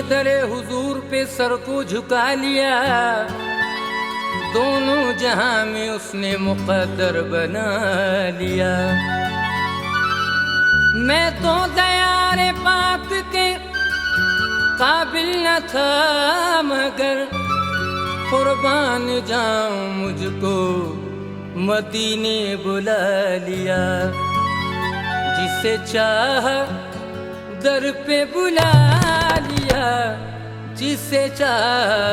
दरे हुजूर पे सर को झुका लिया, दोनों जहां में उसने मुकद्दर बना लिया। मैं तो दयारे पाक के काबिल न था, मगर कुर्बान जाऊं मुझको मदीने बुला लिया। जिसे चाह दर पे बुला लिया, जिसे चाह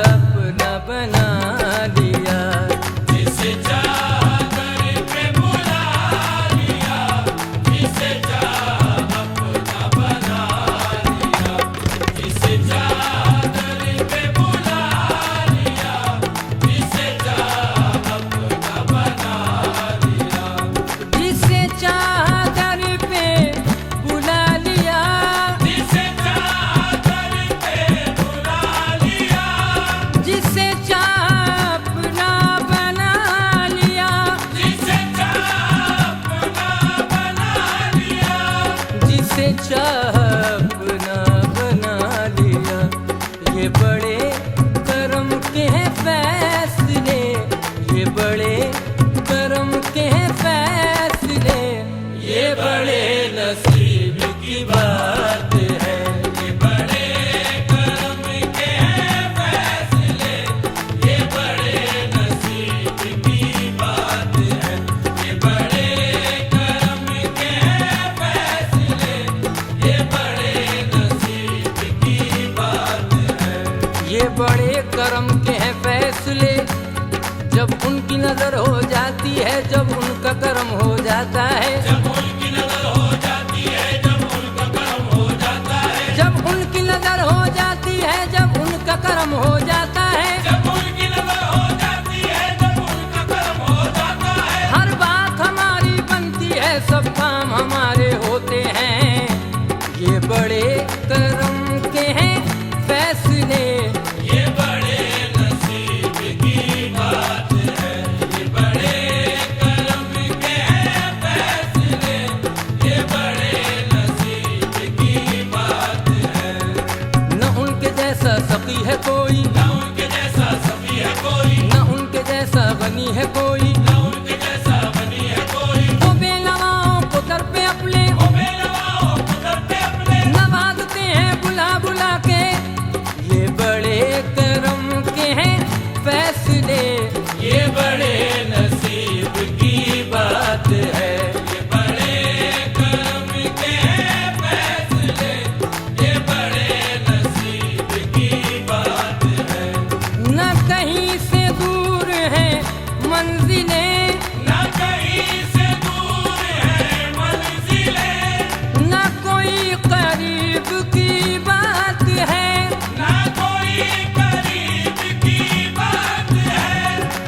अपना बना लिया। जिसे चाह दर पे बुला लिया, जिसे चाह अपना बना लिया। जिसे चाह दर पे बुला लिया, जिसे चाह अपना बना लिया। जिसे चाह दर पे बुला लिया, जिसे चाह दर पे बुला लिया, जिसे चाह अपना बना लिया। जिसे चाह अपना बना लिया। जिसे चाह अपना बना लिया। ये बड़े करम के हैं फैसले, ये बड़े करम के हैं फैसले, ये बड़े नसीब की बात है। ये बड़े करम के हैं फैसले, ये बड़े नसीब की बात है। ये बड़े करम के हैं फैसले, ये बड़े नसीब की बात है। ये बड़े करम के हैं फैसले, जब उनकी नजर हो जाती है, जब उनका करम हो जाता है। जब उनकी नजर हो जाती है, जब उनका करम हो जाता है। जब उनकी नजर हो जाती है, जब उनका करम हो जाता है। जब उनकी नजर हो जाती है, जब उनका करम हो जाता है। हर बात हमारी बनती है, सब काम हमारे होते हैं। ये बड़े करम के हैं फैसले, ये बड़े नसीब की बात है। ये बड़े करम के हैं फैसले, ये बड़े नसीब की बात है। न उनके जैसा सखी है कोई, न उनके जैसा सफी है कोई, न उनके जैसा गनी है कोई। न उनके जैसा बनी है कोई। वो बेनवाओं को दर पे अपने वो बेनवाओं को दर पे अपने नवाजते हैं बुला बुला के। ये बड़े करम के हैं फैसले, ये बड़े नसीब की बात है। ये बड़े करम के हैं फैसले, ये बड़े नसीब की बात है। न कहीं से दूर है मंजिलें, न कहीं से दूर है मंजिलें, न कोई करीब की बात है। न कोई करीब की बात है।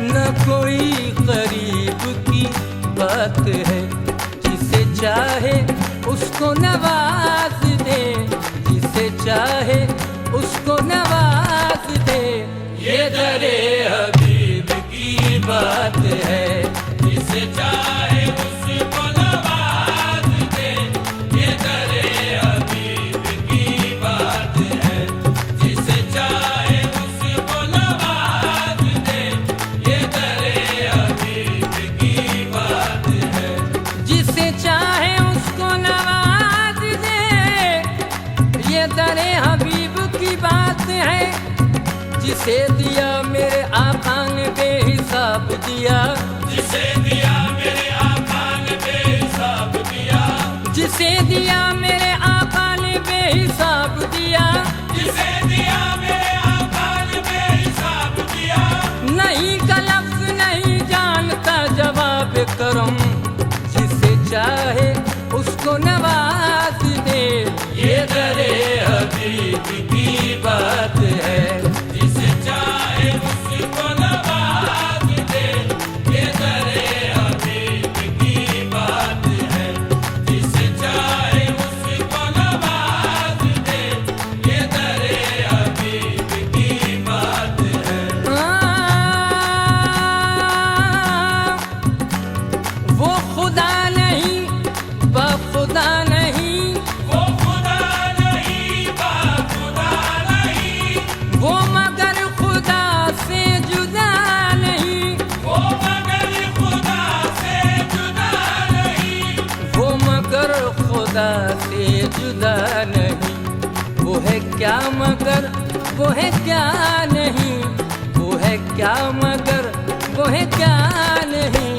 न कोई करीब की बात है। जिसे चाहे उसको नवाज दे, जिसे चाहे उसको नवाज दे। ये दरे हबीब की बात है। जिसे चाहे उसको नवाज दे, ये दरे हबीब की बात है। जिसे चाहे उसको नवाज दे, ये दरे हबीब की बात है। जिसे चाहे उसको नवाज दे, ये दरे हबीब की बात है। जिसे दिया मेरे आका ने बेहिसाब दिया, जिसे दिया मेरे आका ने बेहिसाब दिया, जिसे दिया मेरे आका ने बेहिसाब दिया। जिसे दिया मेरे आका ने बेहिसाब दिया। नहीं का लफ्ज नहीं जानता जवाब करम, जिसे चाहे उसको नवाज दे। ये दरे हबीब की बात है। जिसे चाहे उसको नवाज दे, ये दरे हबीब की बात है। जिसे चाहे उसको नवाज दे, ये दरे हबीब की बात है। वो खुदा नहीं बखुदा नहीं, वो खुदा नहीं, बा खुदा नहीं। खुदा से जुदा नहीं। वो है क्या मगर वो है क्या नहीं, वो है क्या मगर वो है क्या नहीं।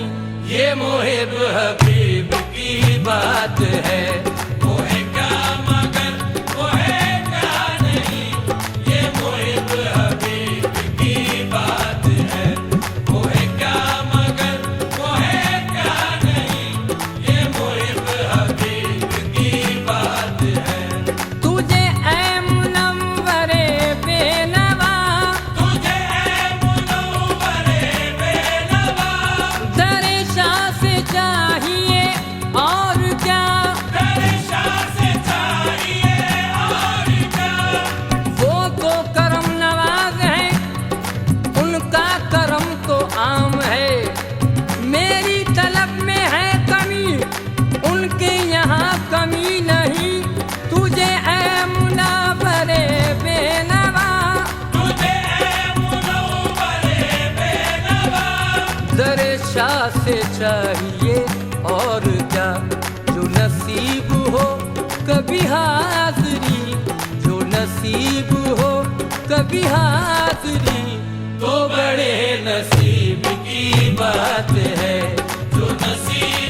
ये मुहिब हबीब की बात है। वो है क्या मगर वो है क्या नहीं, ये मुहिब हबीब की बात है। वो है क्या मगर वो है क्या नहीं, ये मुहिब हबीब की बात है। तुझे ऐ मुनव्वरे बेनवा, तुझे ऐ मुनव्वरे बेनवा, दरे शाह से चाहिए और क्या। दरे शाह से चाहिए और क्या। वो तो करम नवाज है, उनका करम तो आम है। मेरी तलब में है कमी, उनके यहाँ कमी नहीं। तुझे ऐ मुनव्वरे बेनवा, तुझे ऐ मुनव्वरे बेनवा, दरे शाह से चाहिए और क्या। जो नसीब हो कभी हाज़री, जो नसीब हो कभी हाज़री, तो बड़े नसीब की बात है। जो नसीब